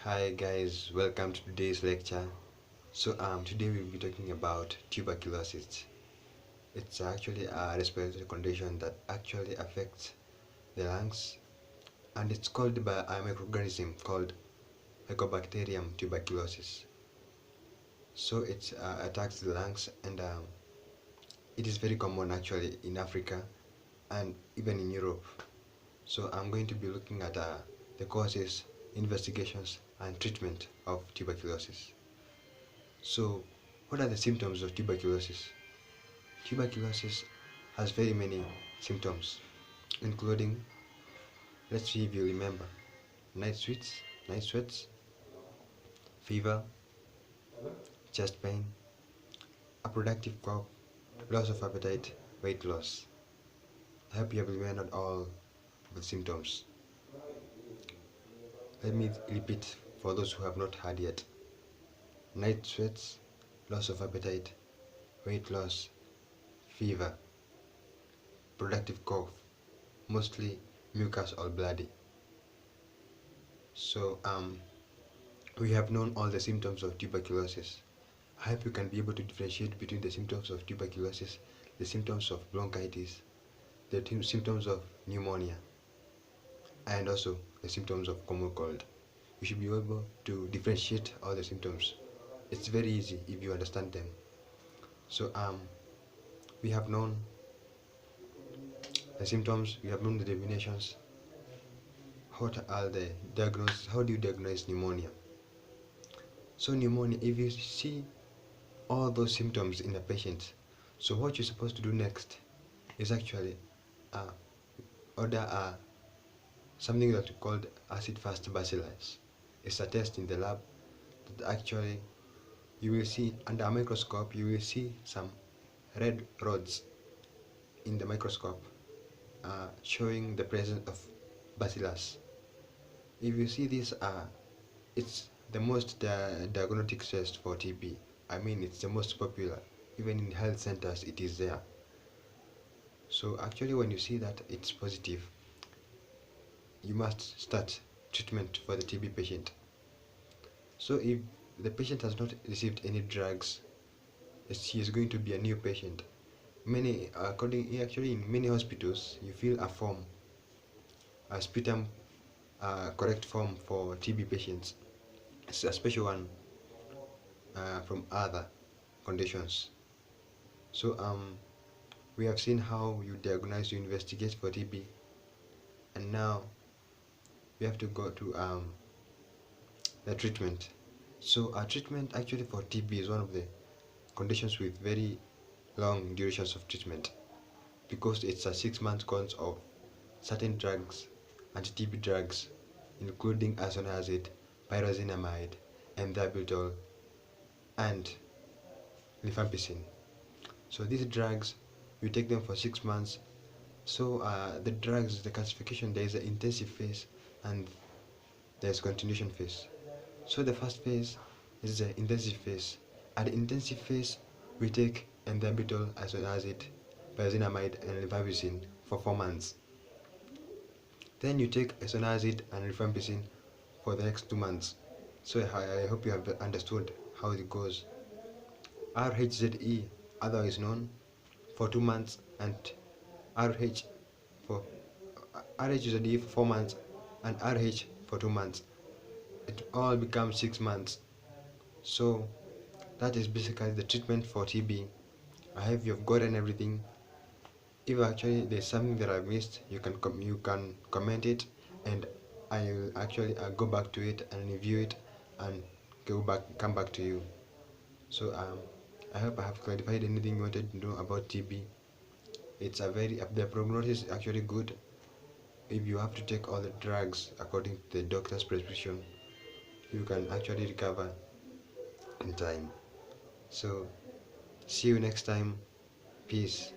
Hi guys, welcome to today's lecture. Today we'll be talking about tuberculosis. It's actually a respiratory condition that actually affects the lungs, and it's caused by a microorganism called Mycobacterium tuberculosis. So it attacks the lungs, and it is very common actually in Africa and even in Europe. So I'm going to be looking at the causes, investigations, and treatment of tuberculosis. So, what are the symptoms of tuberculosis? Tuberculosis has very many symptoms, including, let's see if you remember, night sweats, fever, chest pain, a productive cough, loss of appetite, weight loss. I hope you have remembered all the symptoms. Let me repeat for those who have not heard yet. Night sweats, loss of appetite, weight loss, fever, productive cough, mostly mucus or bloody. So we have known all the symptoms of tuberculosis. I hope you can be able to differentiate between the symptoms of tuberculosis, the symptoms of bronchitis, the symptoms of pneumonia, and also the symptoms of common cold. You should be able to differentiate all the symptoms. It's very easy if you understand them. So we have known the symptoms, we have known the definitions. What are the diagnosis? How do you diagnose pneumonia? So pneumonia, if you see all those symptoms in a patient, so what you're supposed to do next is actually order something that we called acid-fast bacillus. It's a test in the lab that actually you will see under a microscope. You will see some red rods in the microscope showing the presence of bacillus. If you see this, it's the most diagnostic test for TB. I mean, it's the most popular. Even in health centers, it is there. So actually, when you see that it's positive, you must start treatment for the TB patient. So if the patient has not received any drugs, she is going to be a new patient. Actually in many hospitals, you fill a form, a sputum correct form for TB patients. It's a special one from other conditions. So we have seen how you diagnose, you investigate for TB, and now we have to go to the treatment. So our treatment actually for TB is one of the conditions with very long durations of treatment, because it's a 6-month course of certain drugs, anti-TB drugs, including isoniazid, pyrazinamide, ethambutol, and rifampicin. So these drugs, you take them for 6 months. So the drugs, the classification, there is an intensive phase and there is continuation phase. So the first phase is the intensive phase. At the intensive phase, we take ethambutol, isoniazid, pyrazinamide, and rifampicin for 4 months. Then you take isoniazid and rifampicin for the next 2 months. So I hope you have understood how it goes. RHZE, otherwise known, for 2 months, and RH for RHZE for 4 months, and RH for 2 months. It all becomes 6 months. So that is basically the treatment for TB. I hope you've gotten everything. If actually there's something that I've missed, you can comment it, and I will actually go back to it and review it and come back to you. So I hope I have clarified anything you wanted to know about TB. It's the prognosis is actually good if you have to take all the drugs according to the doctor's prescription. You can actually recover in time. So see you next time. Peace.